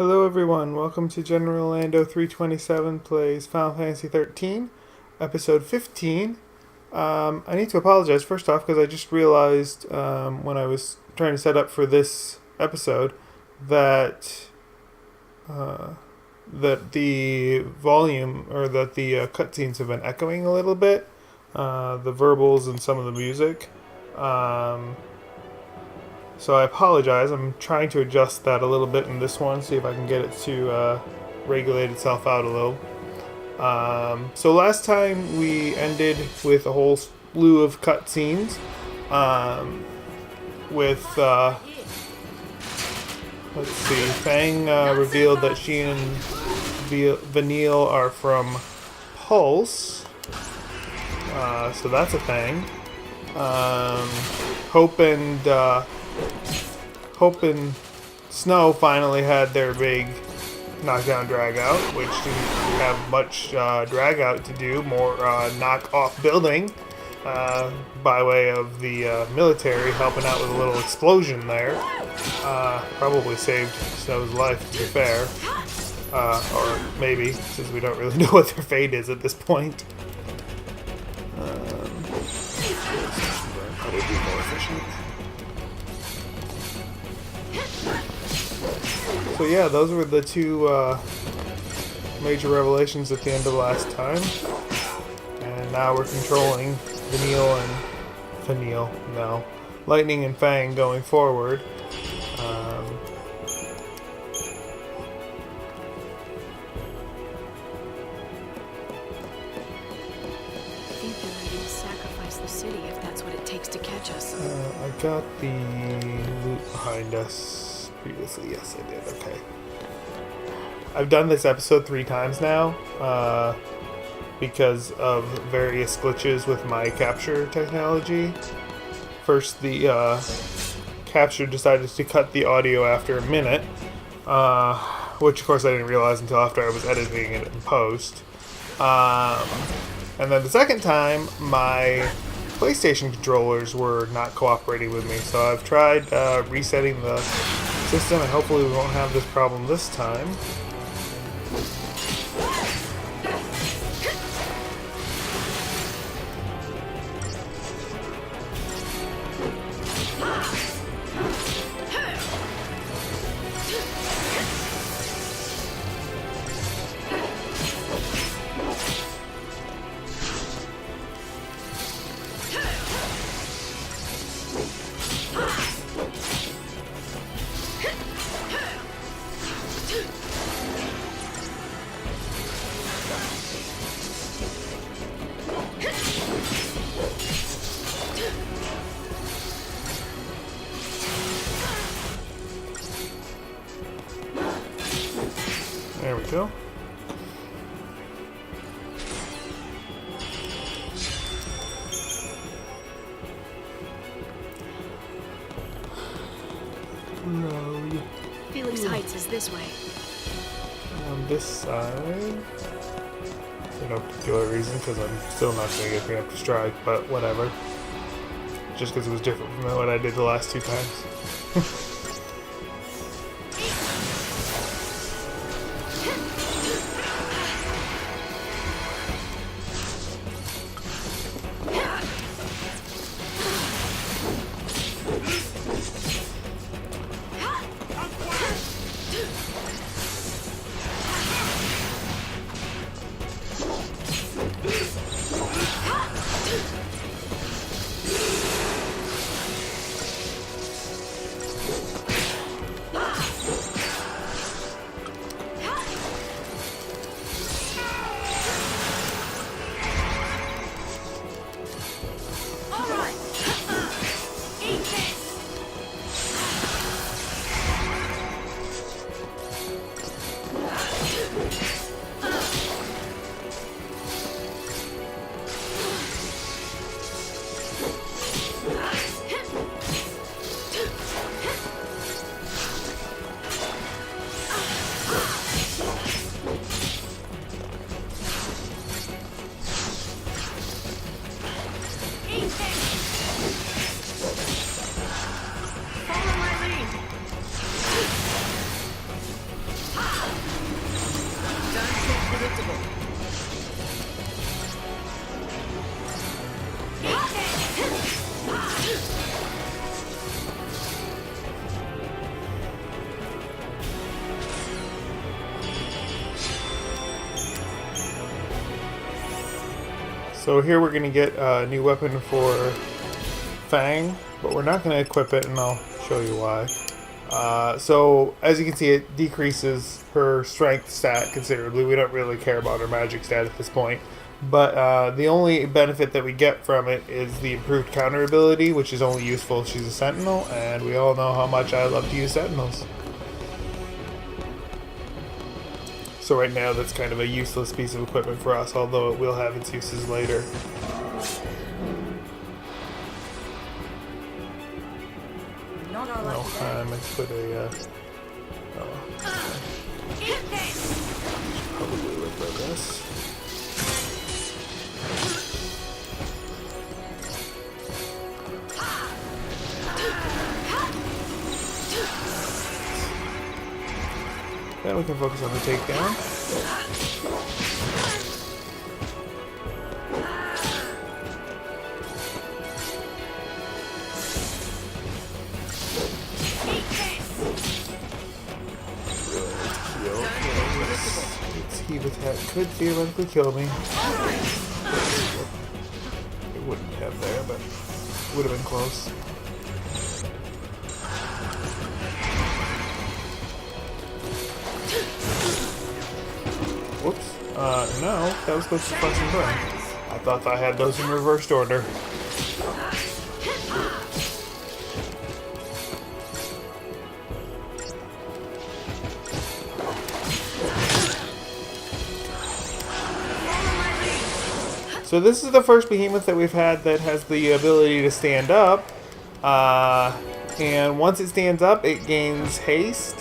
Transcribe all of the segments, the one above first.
Hello everyone, welcome to General Lando 327 plays Final Fantasy XIII, episode 15. I need to apologize first off because I just realized when I was trying to set up for this episode that the volume, or that the cutscenes have been echoing a little bit, the verbals and some of the music. So I apologize. I'm trying to adjust that a little bit in this one, see if I can get it to regulate itself out a little. So last time we ended with a whole slew of cutscenes, with, let's see, Fang revealed that she and Vanille are from Pulse, so that's a thing. Hope and Snow finally had their big knockdown drag out, which didn't have much drag out to do, more knock off building by way of the military helping out with a little explosion there. Probably saved Snow's life, to be fair. Or maybe, since we don't really know what their fate is at this point. That would be more efficient. So yeah, those were the two major revelations at the end of last time. And now we're controlling Lightning and Fang going forward. I think they're ready to sacrifice the city if that's what it takes to catch us. I got the loot behind us previously. Yes, I did. Okay. I've done this episode 3 times now because of various glitches with my capture technology. First, the capture decided to cut the audio after a minute, which of course I didn't realize until after I was editing it in post. And then the second time, my PlayStation controllers were not cooperating with me, so I've tried resetting the system, and hopefully we won't have this problem this time. There we go. Road. Felix Heights is this way. On this side, for no particular reason, because I'm still not going to get Preemptive Strike, but whatever. Just because it was different from what I did the last 2 times. So here we're going to get a new weapon for Fang, but we're not going to equip it, and I'll show you why. So as you can see, it decreases her strength stat considerably. We don't really care about her magic stat at this point. But the only benefit that we get from it is the improved counter ability, which is only useful if she's a sentinel, and we all know how much I love to use sentinels. So right now that's kind of a useless piece of equipment for us, although it will have its uses later. I meant to put a, probably look like this. Then we can focus on the takedown. Heave attack could theoretically kill me. It wouldn't have there, but it would have been close. Whoops. No, that was supposed to flex and burn. I thought I had those in reversed order. So this is the first behemoth that we've had that has the ability to stand up. And once it stands up, it gains haste.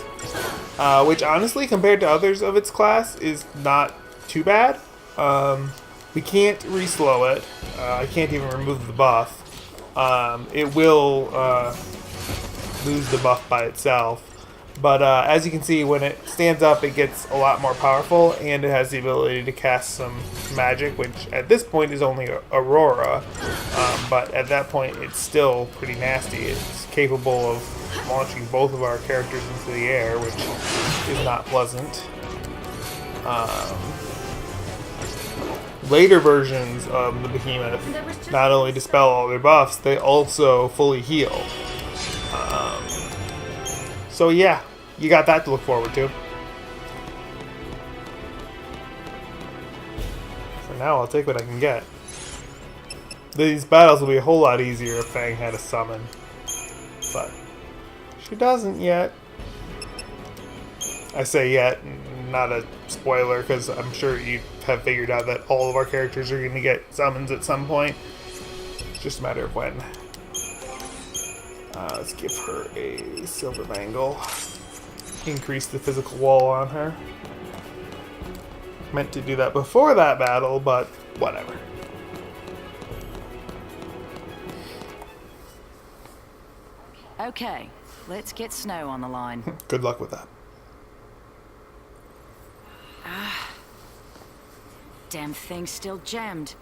Which honestly, compared to others of its class, is not too bad. We can't re-slow it. I can't even remove the buff. It will lose the buff by itself. But as you can see, when it stands up, it gets a lot more powerful, and it has the ability to cast some magic, which at this point is only Aurora. But at that point, it's still pretty nasty. It's capable of launching both of our characters into the air, which is not pleasant. Later versions of the Behemoth not only dispel all their buffs, they also fully heal. So yeah, you got that to look forward to. For now, I'll take what I can get. These battles will be a whole lot easier if Fang had a summon. But she doesn't yet. I say yet, not a spoiler, because I'm sure you have figured out that all of our characters are going to get summons at some point. It's just a matter of when. Let's give her a silver bangle. Increase the physical wall on her. Meant to do that before that battle, but whatever. Okay, let's get Snow on the line. Good luck with that. Damn thing's still jammed.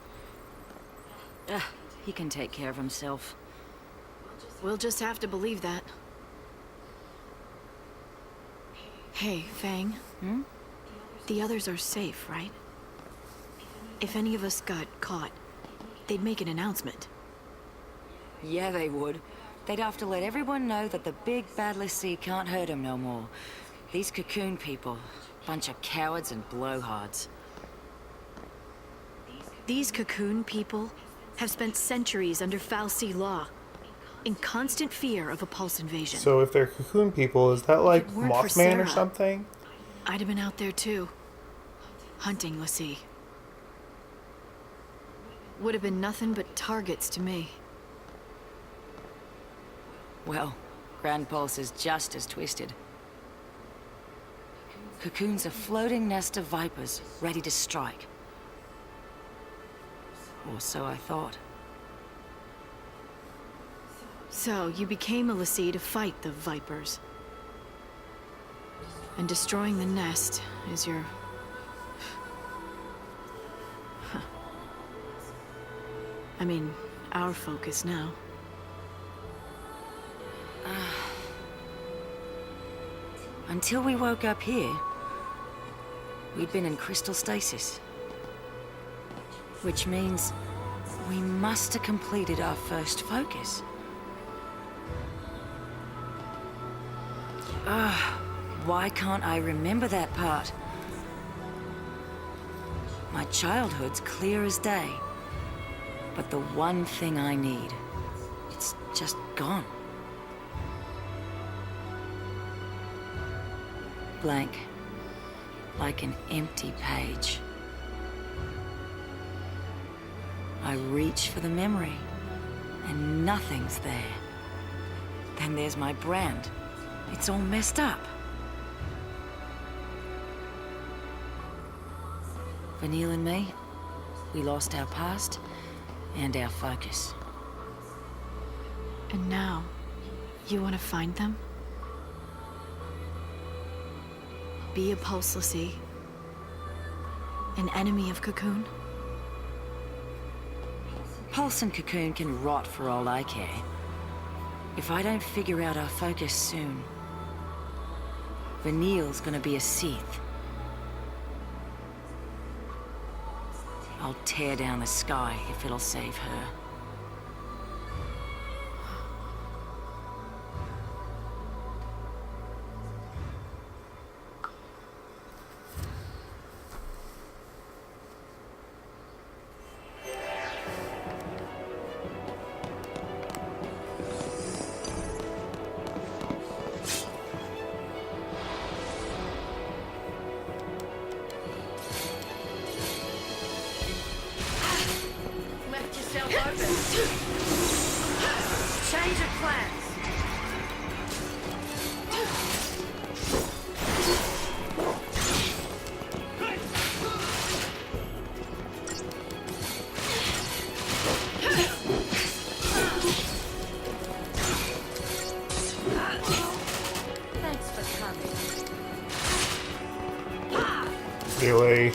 He can take care of himself. We'll just have to believe that. Hey, Fang. Hmm? The others are safe, right? If any of us got caught, they'd make an announcement. Yeah, they would. They'd have to let everyone know that the big bad Lassie can't hurt him no more. These Cocoon people, bunch of cowards and blowhards. These Cocoon people have spent centuries under Fal'Cie law, in constant fear of a Pulse invasion. So if they're Cocoon people, is that like If it weren't for Mothman or Sarah, something? I'd have been out there too, hunting Lassie. Would have been nothing but targets to me. Well, Grand Pulse is just as twisted. Cocoon's a floating nest of vipers, ready to strike. Or so I thought. So, you became a Lassie to fight the Vipers. And destroying the nest is your... Huh. I mean, our focus now. Until we woke up here, we'd been in crystal stasis. Which means We must have completed our first focus. Why can't I remember that part? My childhood's clear as day. But the one thing I need, it's just gone. Blank. Like an empty page. I reach for the memory, and nothing's there. Then there's my brand. It's all messed up. Vanille and me, we lost our past and our focus. And now, you want to find them? Be a Pulselessy. An enemy of Cocoon? Pulse and Cocoon can rot for all I care. If I don't figure out our focus soon, Vanille's gonna be a Sith. I'll tear down the sky if it'll save her. Change of plans. Thanks for coming. Really?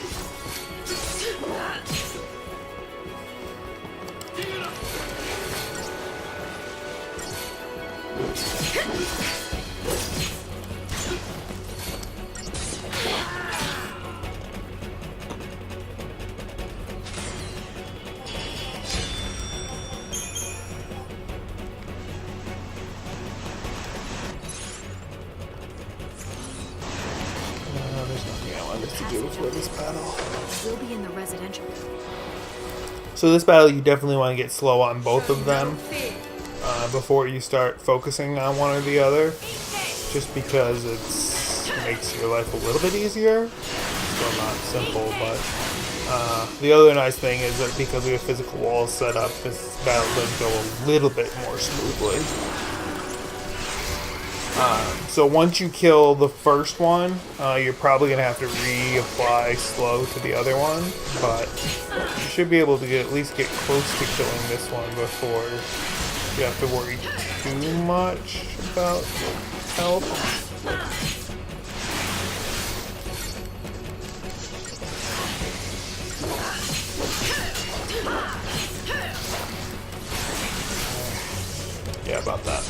There's nothing I wanted to do before this battle. We'll be in the residential. So this battle, you definitely want to get slow on both of them before you start focusing on one or the other, just because it makes your life a little bit easier. Still not simple, but the other nice thing is that because we have physical walls set up, this battle does go a little bit more smoothly. So once you kill the first one, you're probably going to have to reapply slow to the other one, but you should be able to at least get close to killing this one before you have to worry too much about health. Yeah, about that.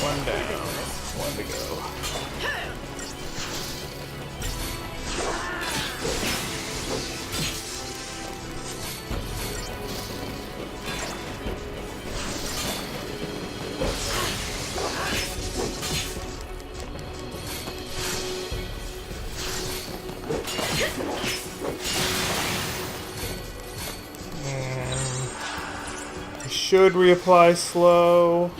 One down, one to go. And I should reapply slow.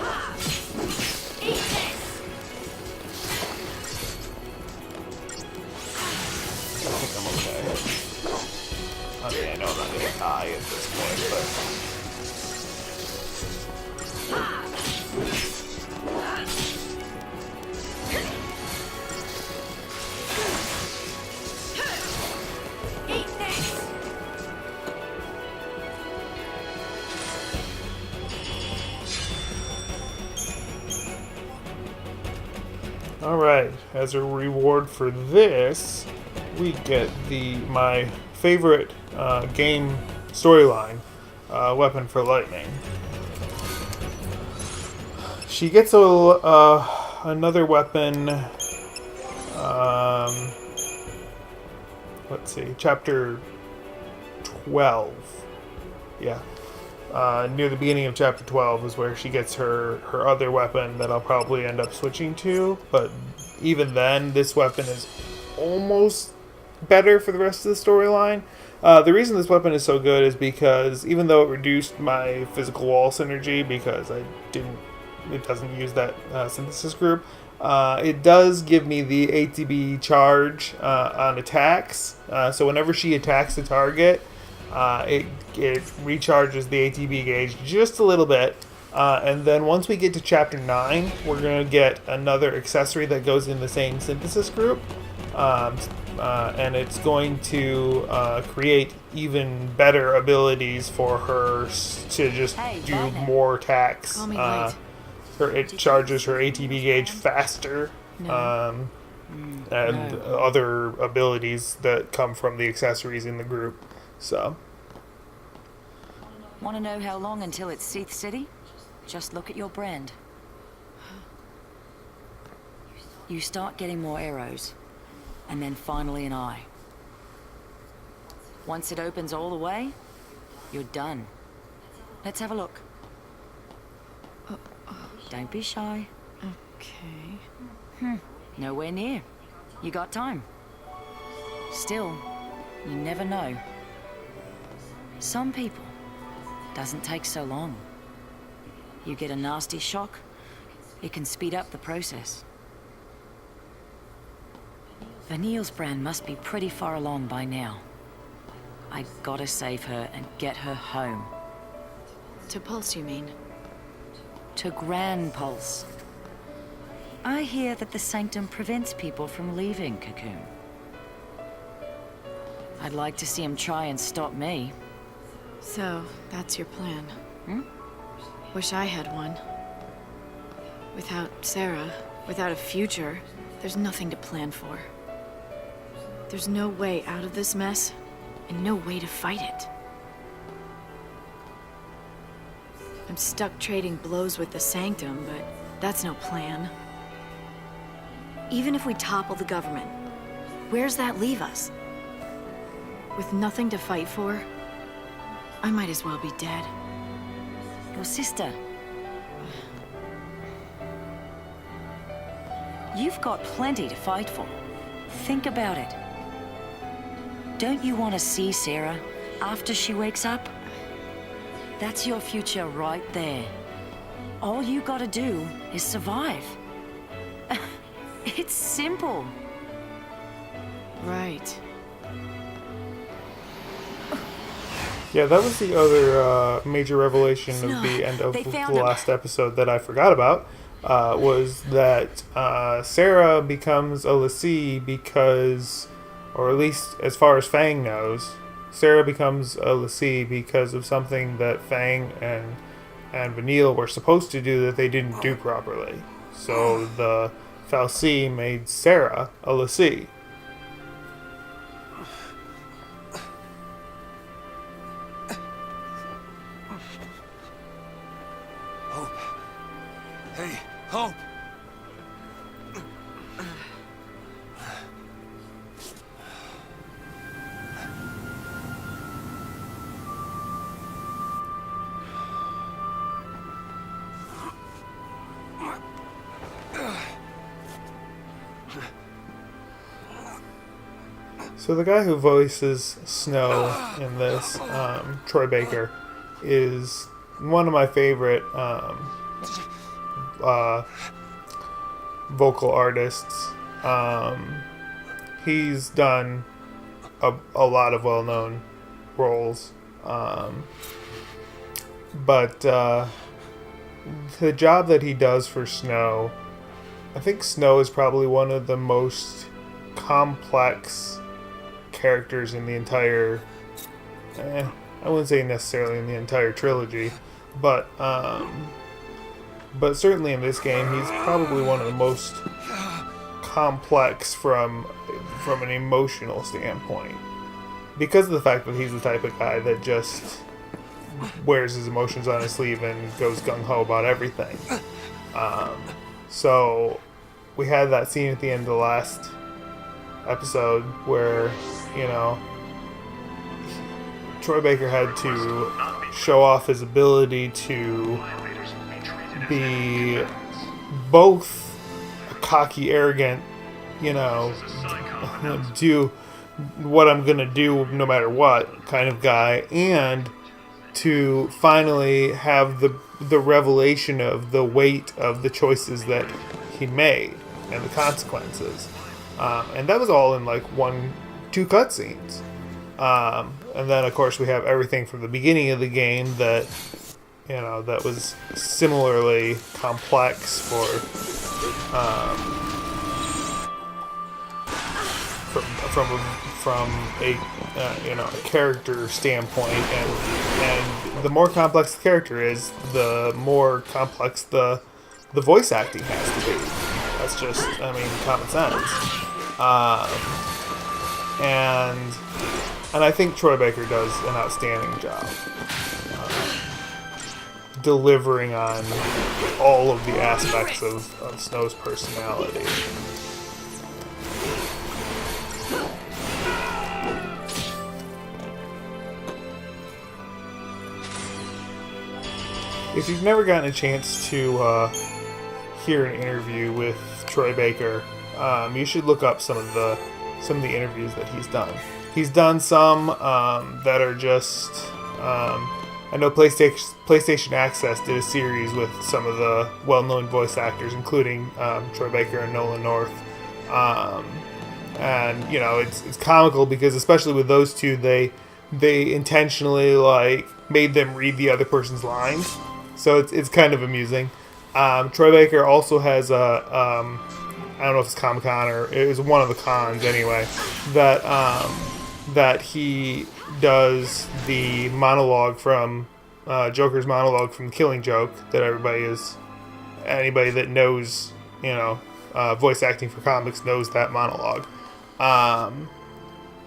At this point, but Alright, as a reward for this, we get my favorite game storyline, Weapon for Lightning. She gets another weapon, let's see, chapter 12. Yeah. Near the beginning of chapter 12 is where she gets her other weapon that I'll probably end up switching to. But even then, this weapon is almost better for the rest of the storyline. The reason this weapon is so good is because even though it reduced my physical wall synergy because it doesn't use that synthesis group, it does give me the ATB charge on attacks. So whenever she attacks a target, it recharges the ATB gauge just a little bit, and then once we get to chapter 9, we're going to get another accessory that goes in the same synthesis group, and it's going to create even better abilities for her to just do more attacks. It charges her ATB gauge faster, and other abilities that come from the accessories in the group. So, Want to know how long until it's Seath City? Just look at your brand. You start getting more arrows, and then finally an eye. Once it opens all the way, you're done. Let's have a look. Don't be shy. Okay. Nowhere near. You got time. Still, you never know. Some people, doesn't take so long. You get a nasty shock, it can speed up the process. Vanille's brand must be pretty far along by now. I gotta save her and get her home. To Pulse, you mean? To Gran Pulse. I hear that the Sanctum prevents people from leaving Cocoon. I'd like to see him try and stop me. So, that's your plan. Wish I had one. Without Sarah, without a future, there's nothing to plan for. There's no way out of this mess, and no way to fight it. I'm stuck trading blows with the Sanctum, but that's no plan. Even if we topple the government, where's that leave us? With nothing to fight for, I might as well be dead. Your sister. You've got plenty to fight for. Think about it. Don't you want to see Sarah after she wakes up? That's your future right there. All you gotta do is survive. It's simple. Right. Yeah, that was the other major revelation of the end of the last episode that I forgot about, was that Sarah becomes a l'Cie because, or at least as far as Fang knows, Sarah becomes a l'Cie because of something that Fang and Vanille were supposed to do that they didn't do properly. So the fal'Cie made Sarah a l'Cie. Hey, Hope! So the guy who voices Snow in this, Troy Baker, is one of my favorite vocal artists. He's done a lot of well-known roles, but the job that he does for Snow, I think Snow is probably one of the most complex characters in the entire, I wouldn't say necessarily in the entire trilogy, but certainly in this game, he's probably one of the most complex from an emotional standpoint, because of the fact that he's the type of guy that just wears his emotions on his sleeve and goes gung-ho about everything. So we had that scene at the end of the last episode where, you know, Troy Baker had to show off his ability to be both a cocky, arrogant, you know, do what I'm gonna do no matter what kind of guy, and to finally have the revelation of the weight of the choices that he made and the consequences. And that was all in like 1-2 cutscenes. And then of course we have everything from the beginning of the game that, you know, that was similarly complex from a you know, a character standpoint, and the more complex the character is, the more complex the voice acting has to be. That's just, I mean, common sense. And I think Troy Baker does an outstanding job delivering on all of the aspects of Snow's personality. If you've never gotten a chance to hear an interview with Troy Baker, you should look up some of the interviews that he's done. He's done some that are just. I know PlayStation Access did a series with some of the well-known voice actors, including Troy Baker and Nolan North. And you know, it's comical because, especially with those two, they intentionally like made them read the other person's lines. So it's kind of amusing. Troy Baker also has a, I don't know if it's Comic-Con or it was one of the cons anyway, that he does the monologue from, Joker's monologue from Killing Joke that anybody that knows, you know, voice acting for comics knows that monologue.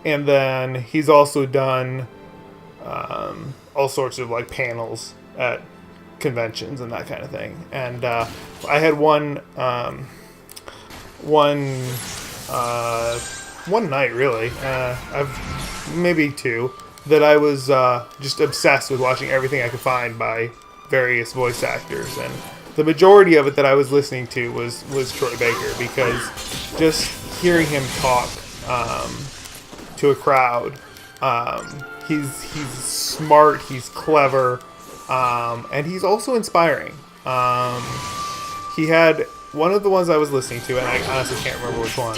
And then he's also done all sorts of like panels at conventions and that kind of thing. And I had one night, really, I've maybe two, that I was just obsessed with watching everything I could find by various voice actors, and the majority of it that I was listening to was Troy Baker, because just hearing him talk to a crowd, he's smart, he's clever, and he's also inspiring. He had one of the ones I was listening to, and I honestly can't remember which one,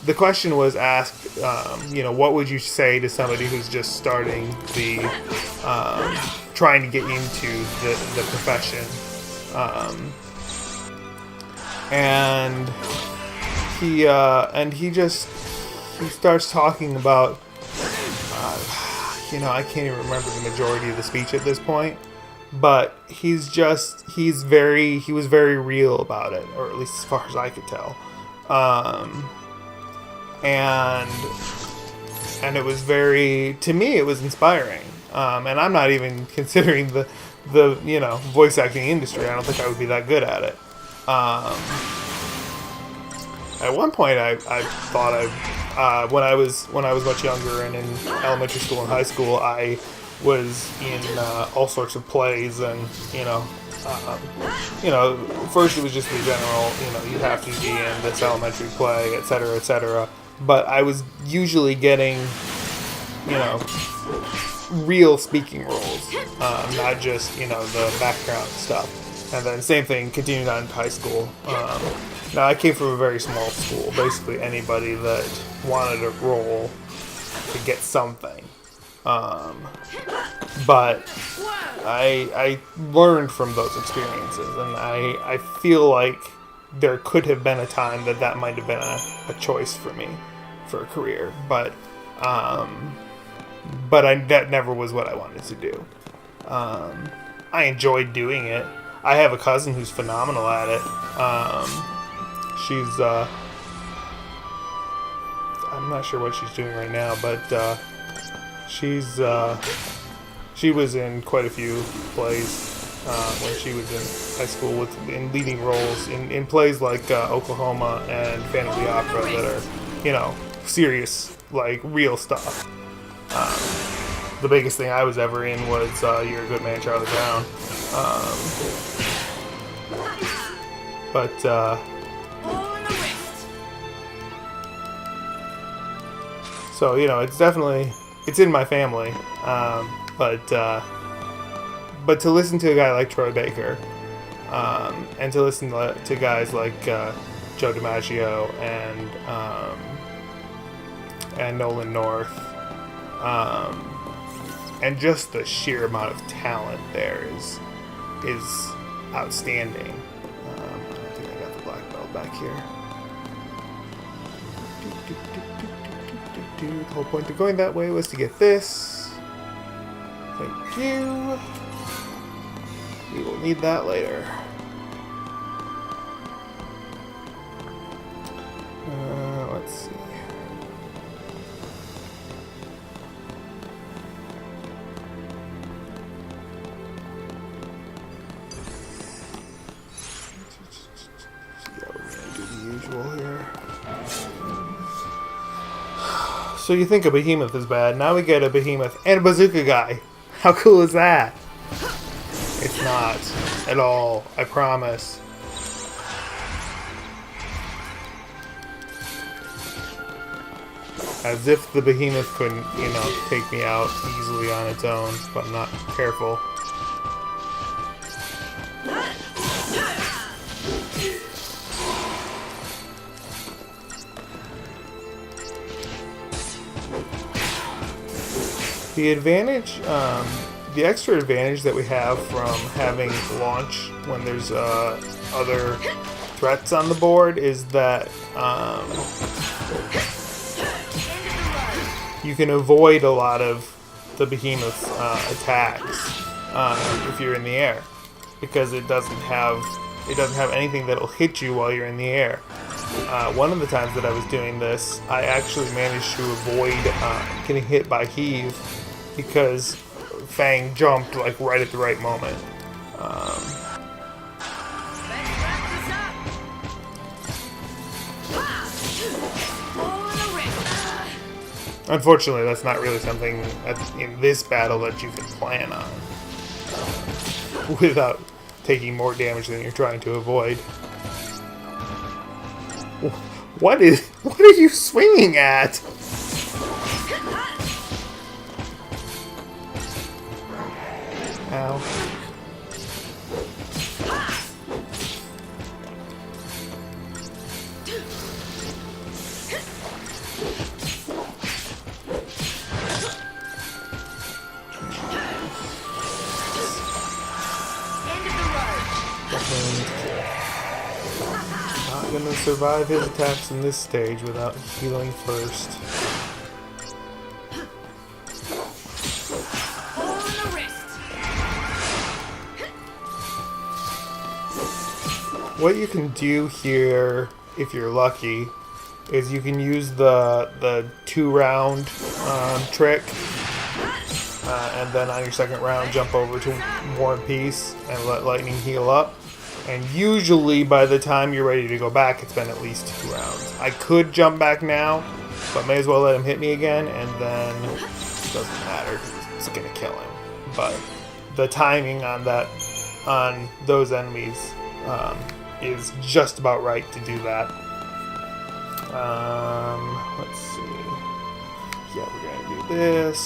the question was asked, you know, what would you say to somebody who's just starting trying to get into the profession? And he starts talking about, you know, I can't even remember the majority of the speech at this point, but he was very real about it, or at least as far as I could tell. And it was to me, it was inspiring. And I'm not even considering the you know, voice acting industry. I don't think I would be that good at it. At one point, I thought when I was much younger and in elementary school and high school, I was in all sorts of plays, and you know, first it was just the general, you know, you have to be in this elementary play, etc., etc. But I was usually getting, you know, real speaking roles, not just, you know, the background stuff. And then same thing continued on to high school. Now I came from a very small school. Basically anybody that wanted a role could get something. But I learned from those experiences, and I feel like there could have been a time that might have been a choice for me for a career, but that never was what I wanted to do. I enjoyed doing it. I have a cousin who's phenomenal at it, She's I'm not sure what she's doing right now, but she was in quite a few plays when she was in high school in leading roles in plays like Oklahoma and Phantom of the Opera that are, you know, serious, like real stuff. The biggest thing I was ever in was You're a Good Man, Charlie Brown. So, you know, it's in my family. But to listen to a guy like Troy Baker, and to listen to guys like Joe DiMaggio and Nolan North, and just the sheer amount of talent there is outstanding. I don't think I got the black belt back here. The whole point of going that way was to get this. Thank you. We will need that later. Let's see. Yeah, we're gonna do the usual here. So you think a behemoth is bad, now we get a behemoth and a bazooka guy. How cool is that? It's not at all, I promise. As if the behemoth couldn't, you know, take me out easily on its own if I'm not careful. The advantage, the extra advantage that we have from having launch when there's other threats on the board is that you can avoid a lot of the behemoth's attacks if you're in the air, because it doesn't have anything that'll hit you while you're in the air. One of the times that I was doing this, I actually managed to avoid getting hit by Heave because Fang jumped like right at the right moment. Unfortunately, that's not really something in this battle that you can plan on without taking more damage than you're trying to avoid. What are you swinging at? Ow. Not gonna survive his attacks in this stage without healing first. What you can do here, if you're lucky, is you can use the 2-round trick, and then on your second round jump over to War and Peace and let Lightning heal up. And usually by the time you're ready to go back, it's been at least 2 rounds. I could jump back now, but may as well let him hit me again, and then it doesn't matter because it's gonna kill him. But the timing on those enemies is just about right to do that. Let's see. Yeah, we're gonna do this.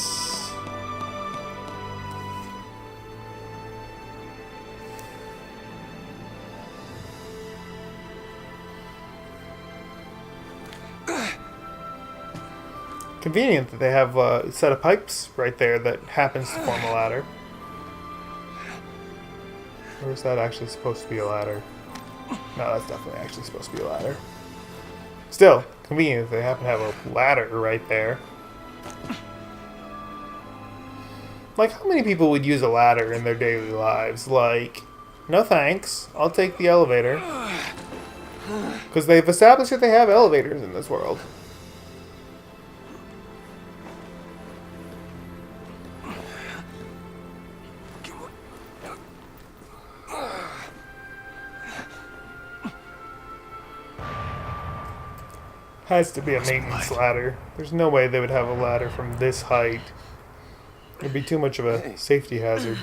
Convenient that they have a set of pipes right there that happens to form a ladder. Or is that actually supposed to be a ladder? No, that's definitely actually supposed to be a ladder. Still, convenient that they happen to have a ladder right there. Like, how many people would use a ladder in their daily lives? Like, no thanks, I'll take the elevator. Because they've established that they have elevators in this world. Has to be a maintenance ladder. There's no way they would have a ladder from this height. It'd be too much of a safety hazard.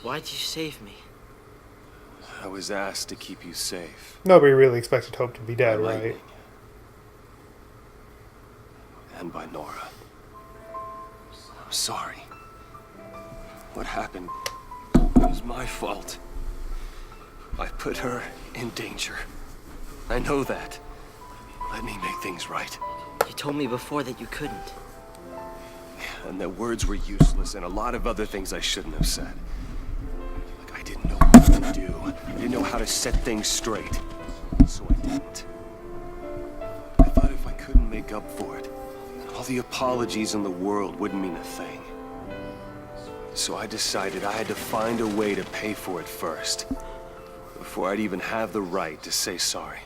Why'd you save me? I was asked to keep you safe. Nobody really expected Hope to be dead, By right? lightning. And by Nora. I'm sorry. What happened was my fault. I put her in danger. I know that. Let me make things right. You told me before that you couldn't. And that words were useless and a lot of other things I shouldn't have said. Like I didn't know what to do. I didn't know how to set things straight. So I didn't. I thought if I couldn't make up for it, all the apologies in the world wouldn't mean a thing. So I decided I had to find a way to pay for it first, before I'd even have the right to say sorry.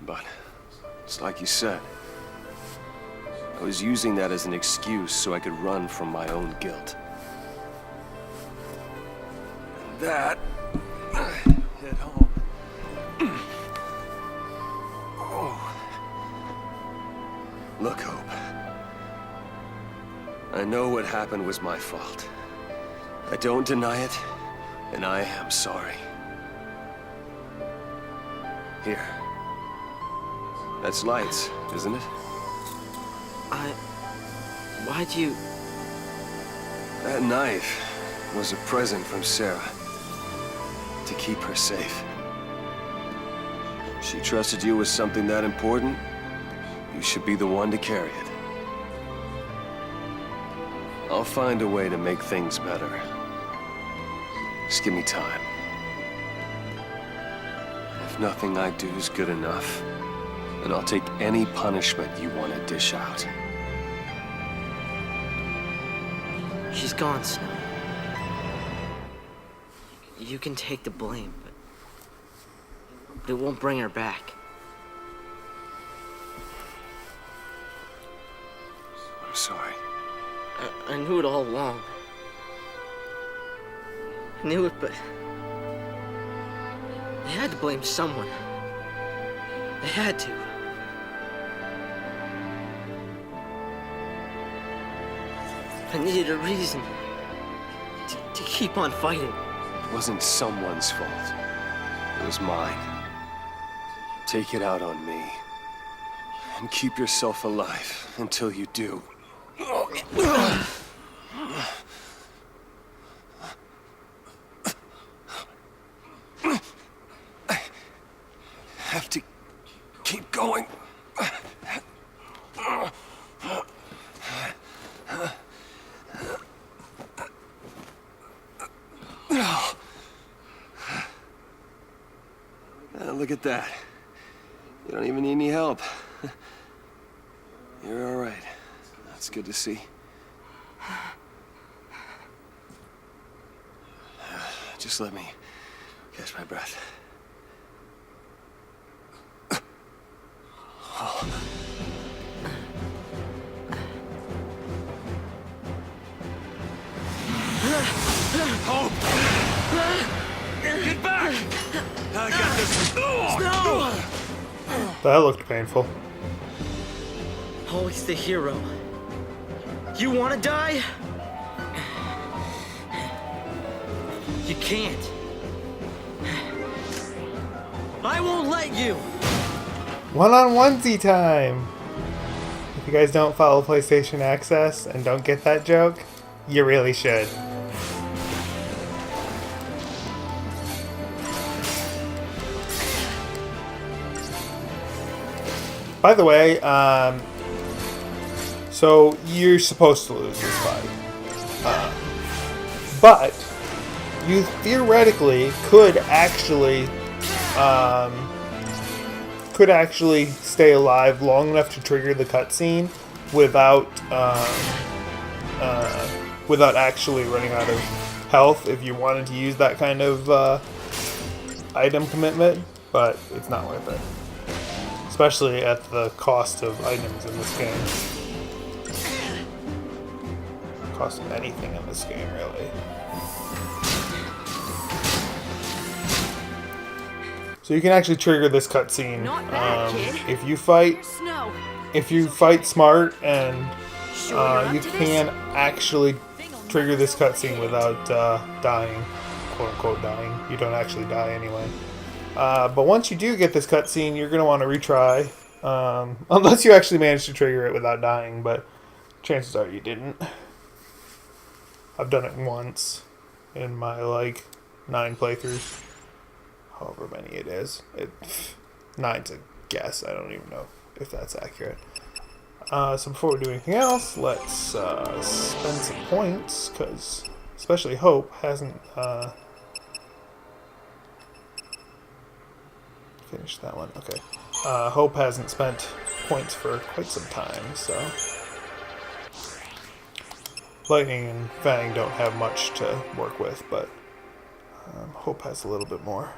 But it's like you said. I was using that as an excuse so I could run from my own guilt. And that hit home. Oh. Look, Hope. I know what happened was my fault. I don't deny it, and I am sorry. Here. That's lights, isn't it? Why'd you... That knife was a present from Sarah. To keep her safe. She trusted you with something that important. You should be the one to carry it. I'll find a way to make things better. Just give me time. If nothing I do is good enough, then I'll take any punishment you want to dish out. She's gone, Snow. You can take the blame, but it won't bring her back. I'm sorry. I knew it all along. I knew it, but... they had to blame someone. They had to. I needed a reason to keep on fighting. It wasn't someone's fault. It was mine. Take it out on me. And keep yourself alive until you do. I have to keep going. Look at that. You don't even need any help. You're all right. That's good to see. Just let me catch my breath. Hope! Get back! I got this. No! That looked painful. Always the hero. You want to die? You can't. I won't let you. One-on-onesie time! If you guys don't follow PlayStation Access and don't get that joke, you really should. By the way, so you're supposed to lose this fight. But you theoretically could actually stay alive long enough to trigger the cutscene without without actually running out of health if you wanted to use that kind of item commitment, but it's not worth it. Especially at the cost of items in this game. Cost of anything in this game, really. So you can actually trigger this cutscene Not bad, kid. if you fight. Snow. If you fight smart, and Sure you're up you to can actually trigger this cutscene without dying, quote unquote dying. You don't actually die anyway. But once you do get this cutscene, you're gonna want to retry, unless you actually manage to trigger it without dying. But chances are you didn't. I've done it once in my like 9 playthroughs, however many it is. 9's a guess. I don't even know if that's accurate. So before we do anything else, let's spend some points, because especially Hope hasn't finished that one. Okay. Hope hasn't spent points for quite some time, so Lightning and Fang don't have much to work with, but Hope has a little bit more.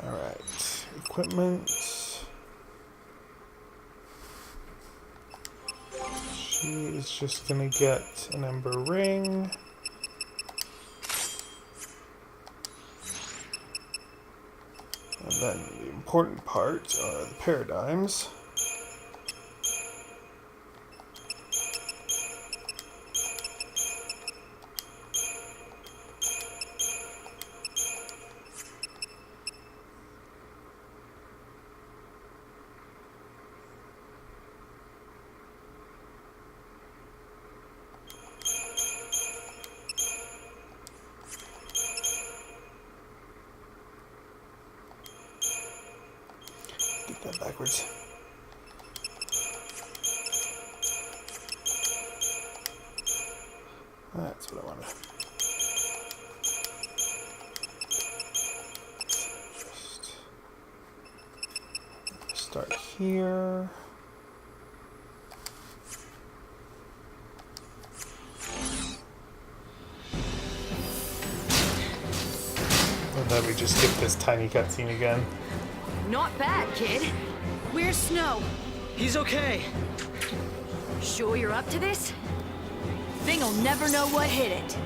Alright, equipment. She is just gonna get an Ember Ring. And then the important part are the paradigms. Get that backwards. That's what I wanted. Just start here. And then we just skip this tiny cutscene again. Not bad, kid. Where's Snow? He's okay. Sure you're up to this? Thing'll never know what hit it.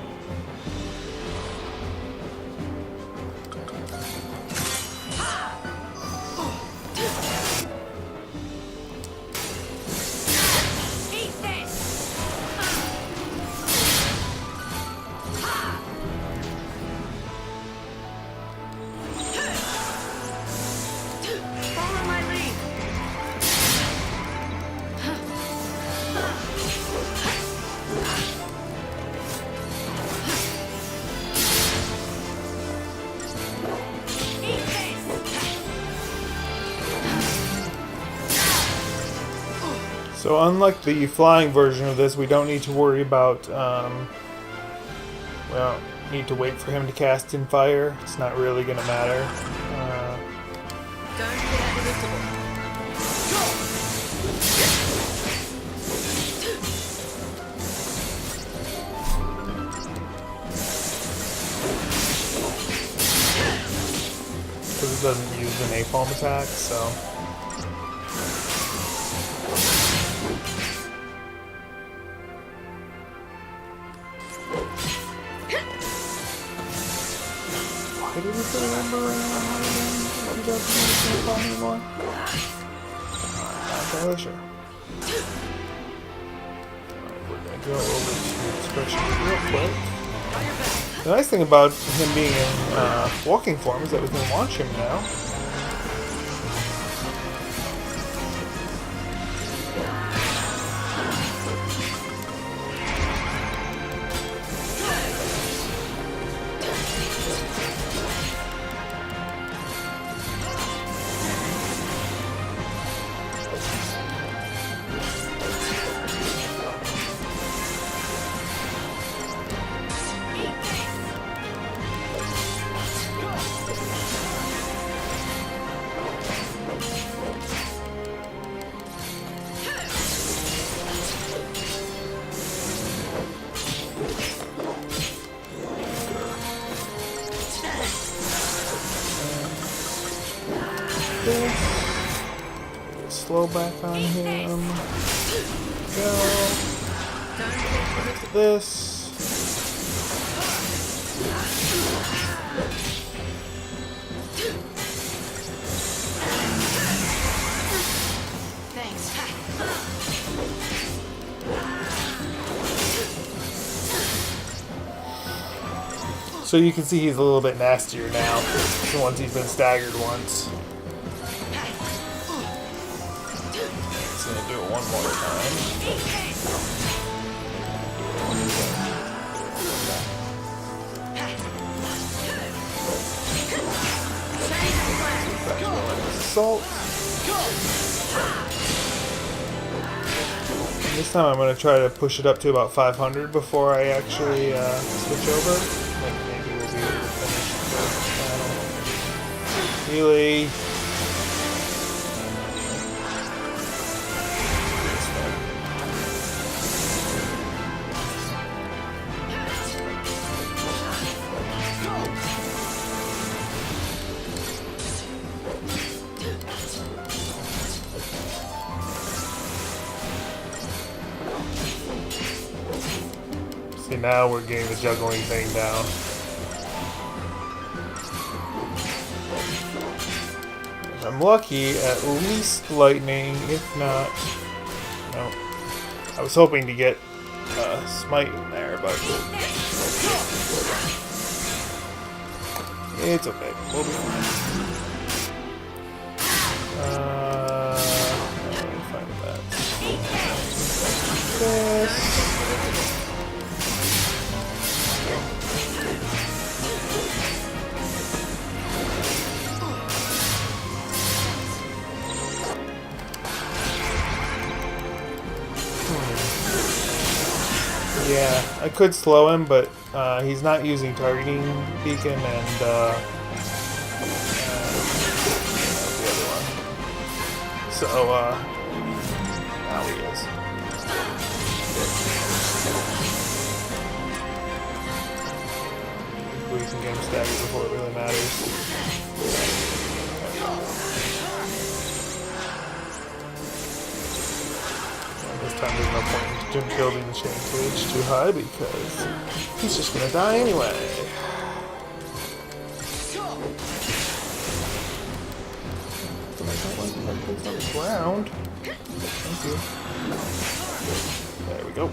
Eat this! Follow my lead. Eat this! So unlike the flying version of this, we don't need to worry about, we don't need to wait for him to cast in fire. It's not really going to matter. Don't get unpredictable. Because it doesn't use the napalm attack, so... Why did we put an Ember Ring on him again? What, he doesn't use napalm anymore? Not entirely sure. We're gonna go over to expressions real quick. The nice thing about him being in walking form is that we can launch him now. this. Slow back on him. Go. This. So you can see he's a little bit nastier now, once he's been staggered once. Just gonna do it one more time. Assault. And this time I'm gonna try to push it up to about 500 before I actually switch over. Really? See, now we're getting the juggling thing down. I'm lucky, at least lightning, if not... No. I was hoping to get smite in there, but... It's okay. We'll be fine. Let me find that. This... Yeah, I could slow him, but he's not using targeting beacon and the other one. So now he is. We can get him staggered before it really matters. This time there's no point in building the chain cage too high because he's just gonna die anyway. But I don't like that things on the ground. Thank you. There we go.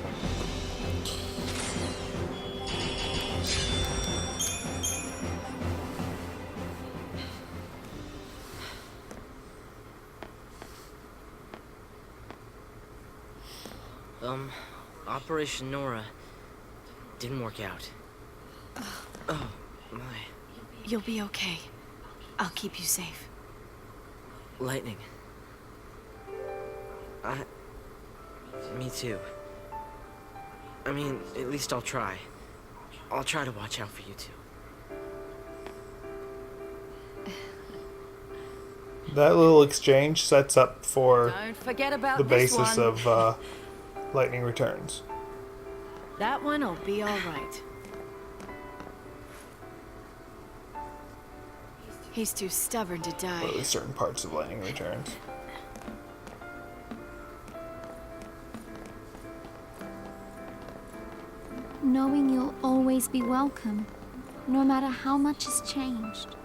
Operation Nora didn't work out. Oh, my. You'll be okay. I'll keep you safe. Lightning. Me too. I mean, at least I'll try. I'll try to watch out for you two. That little exchange sets up for Don't forget about the this basis one. of Lightning Returns. That one'll be all right. He's too stubborn to Or at die. least certain parts of Lightning Returns. Knowing you'll always be welcome, no matter how much has changed.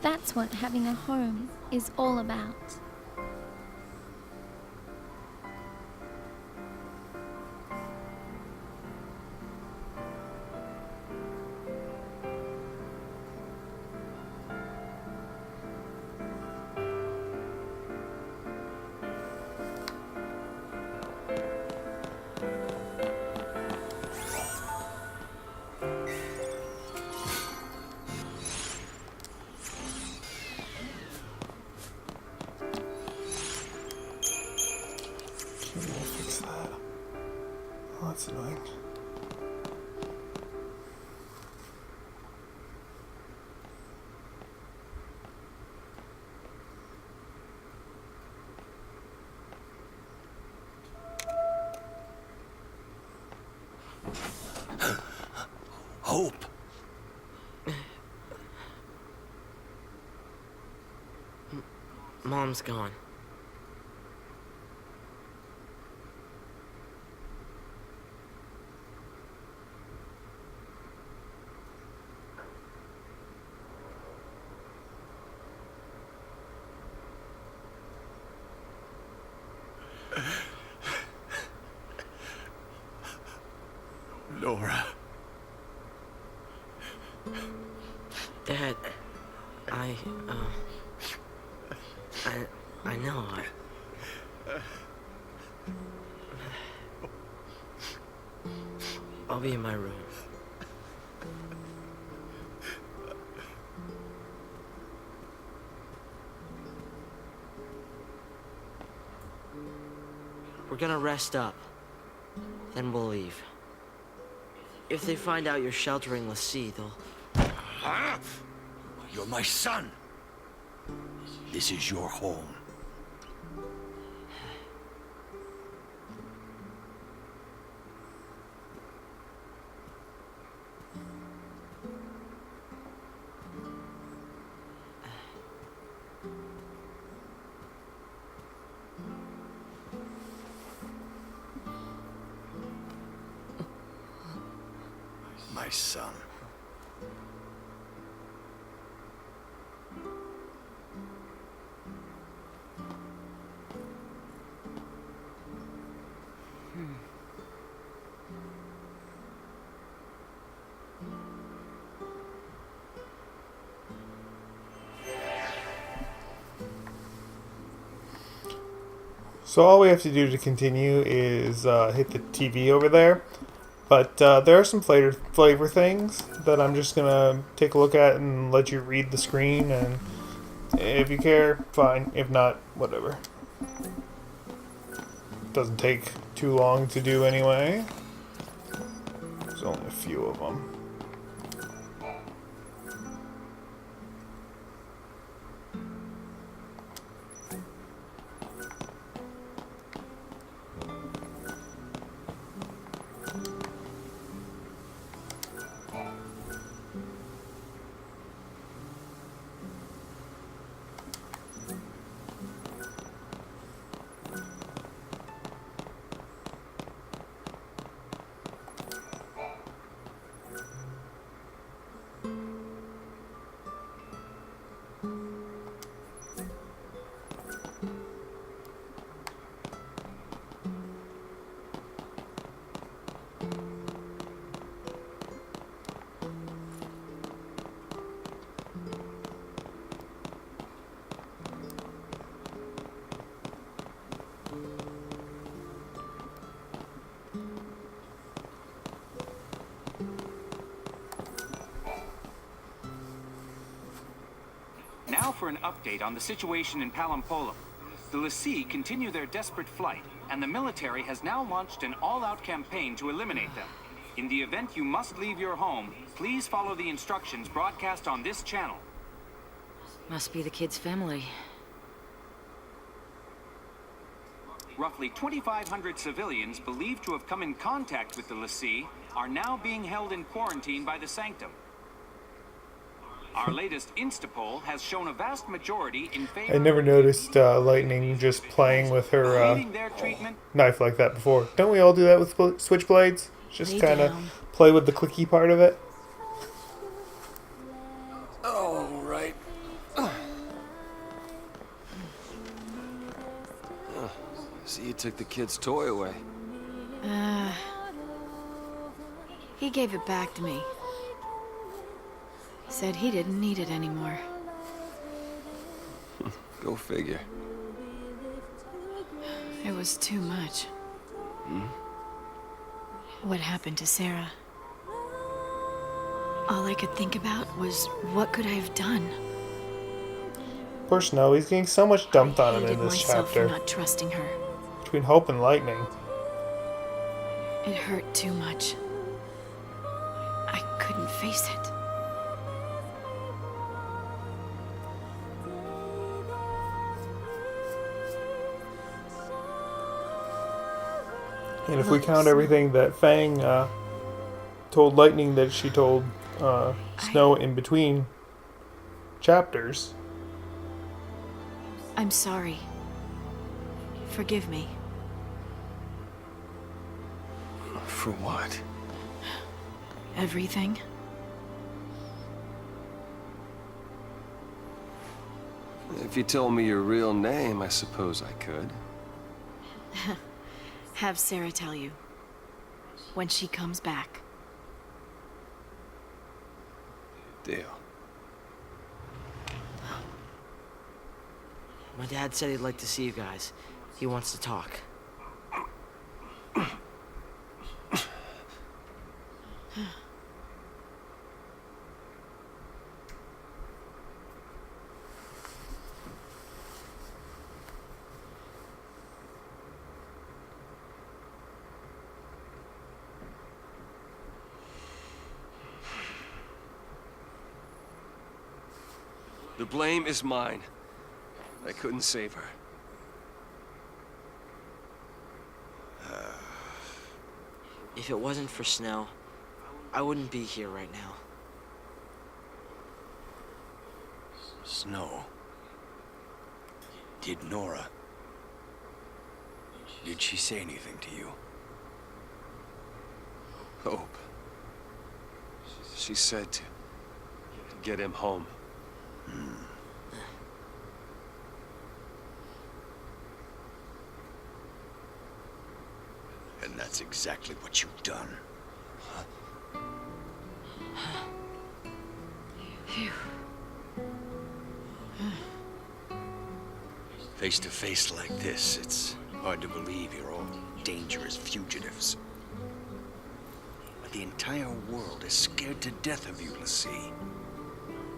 That's what having a home is all about. Fix that. Oh, that's annoying. Hope. Mom's gone. Nora. Dad, I know. I'll be in my room. We're gonna rest up. Then we'll leave. If they find out you're sheltering Lassie, they'll... Huh? You're my son. This is your home. My son. So all we have to do to continue is hit the TV over there. But there are some flavor things that I'm just going to take a look at and let you read the screen. And if you care, fine. If not, whatever. Doesn't take too long to do anyway. There's only a few of them. Now for an update on the situation in Palampolum. The Lassie continue their desperate flight, and the military has now launched an all-out campaign to eliminate them. In the event you must leave your home, please follow the instructions broadcast on this channel. Must be the kid's family. Roughly 2,500 civilians believed to have come in contact with the Lassie are now being held in quarantine by the Sanctum. Our latest Instapoll has shown a vast majority in favor... I never noticed Lightning just playing with her Completing their treatment. knife like that before. Don't we all do that with switchblades? Just Lay kind of down. play with the clicky part of it. All right. See, you took the kid's toy away. He gave it back to me. Said he didn't need it anymore. Go figure. It was too much. What happened to Sarah? All I could think about was, what could I have done? Poor Snow, he's getting so much dumped on him Hated in this myself for chapter. not trusting her. Between Hope and Lightning. It hurt too much. I couldn't face it. And if we count everything that Fang told Lightning that she told Snow in between chapters, I'm sorry. Forgive me. For what? Everything. If you told me your real name, I suppose I could. Have Sarah tell you. When she comes back. Deal. My dad said he'd like to see you guys. He wants to talk. The blame is mine. I couldn't save her. If it wasn't for Snow, I wouldn't be here right now. Snow. Did Nora... Did she say anything to you? Hope. She said to get him home. And that's exactly what you've done. Face to face like this, it's hard to believe you're all dangerous fugitives. But the entire world is scared to death of you, Lassie.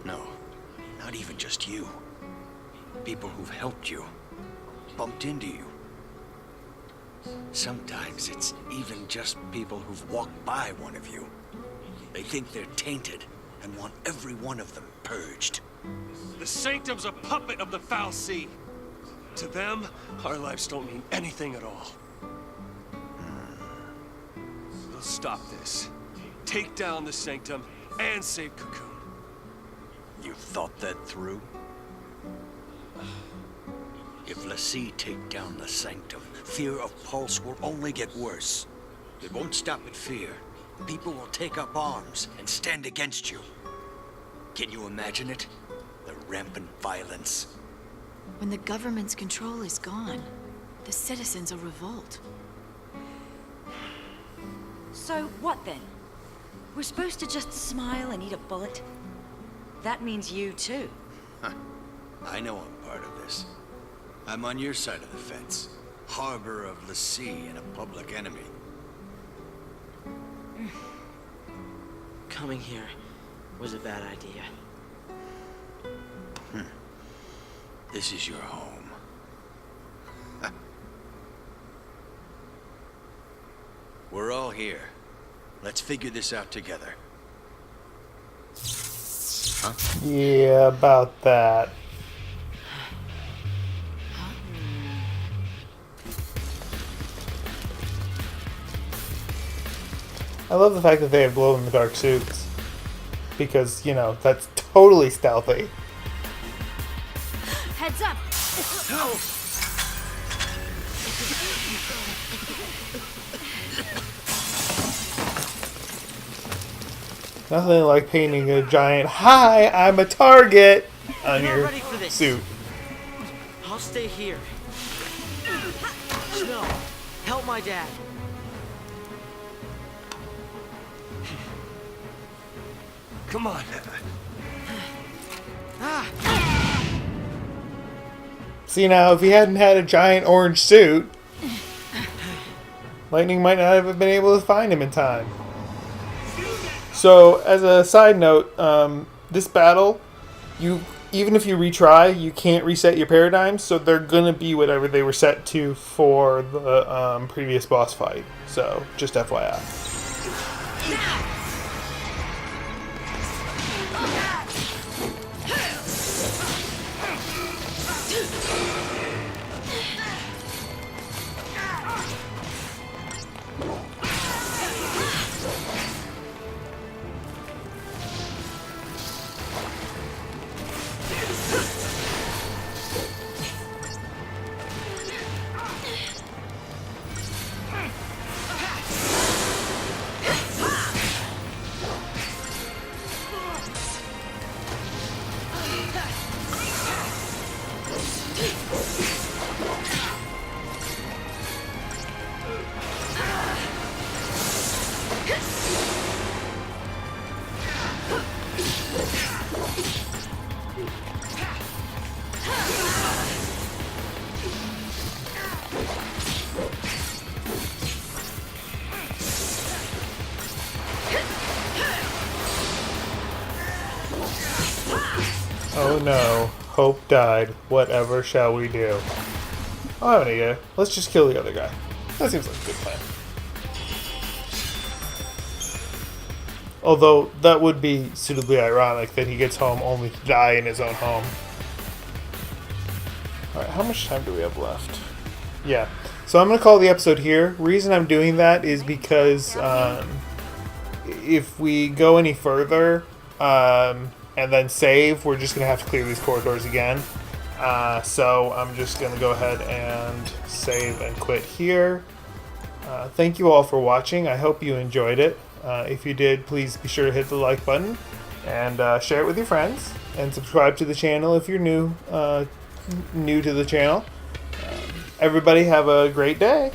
No, not even just you. People who've helped you, bumped into you. Sometimes it's even just people who've walked by one of you. They think they're tainted and want every one of them purged. The Sanctum's a puppet of the Foul Sea. To them, our lives don't mean anything at all. We'll stop this. Take down the Sanctum and save Cocoon. You've thought that through? If Lassie take down the Sanctum, fear of Pulse will only get worse. It won't stop at fear. People will take up arms and stand against you. Can you imagine it? The rampant violence. When the government's control is gone, the citizens will revolt. So what then? We're supposed to just smile and eat a bullet? That means you too. I know I'm part of this. I'm on your side of the fence. Harbor of Lassie and a public enemy. Coming here was a bad idea. This is your home. We're all here. Let's figure this out together. Huh? Yeah, about that. I love the fact that they have glow-in-the-dark suits. Because, you know, that's totally stealthy. Heads up! Nothing like painting a giant, "Hi, I'm a target," on I'm not your ready for this. suit. I'll stay here. Snow, help my dad. Come on. See, now, if he hadn't had a giant orange suit, Lightning might not have been able to find him in time. So, as a side note, this battle, even if you retry, you can't reset your paradigms, so they're gonna be whatever they were set to for the previous boss fight. So, just FYI. Oh no. Hope died. Whatever shall we do? Oh, I have an idea. Let's just kill the other guy. That seems like a good plan. Although, that would be suitably ironic that he gets home only to die in his own home. Alright, how much time do we have left? Yeah. So I'm going to call the episode here. Reason I'm doing that is because if we go any further and then save, we're just going to have to clear these corridors again. So I'm just going to go ahead and save and quit here. Thank you all for watching. I hope you enjoyed it. If you did, please be sure to hit the like button and share it with your friends, and subscribe to the channel if you're new to the channel. Everybody have a great day.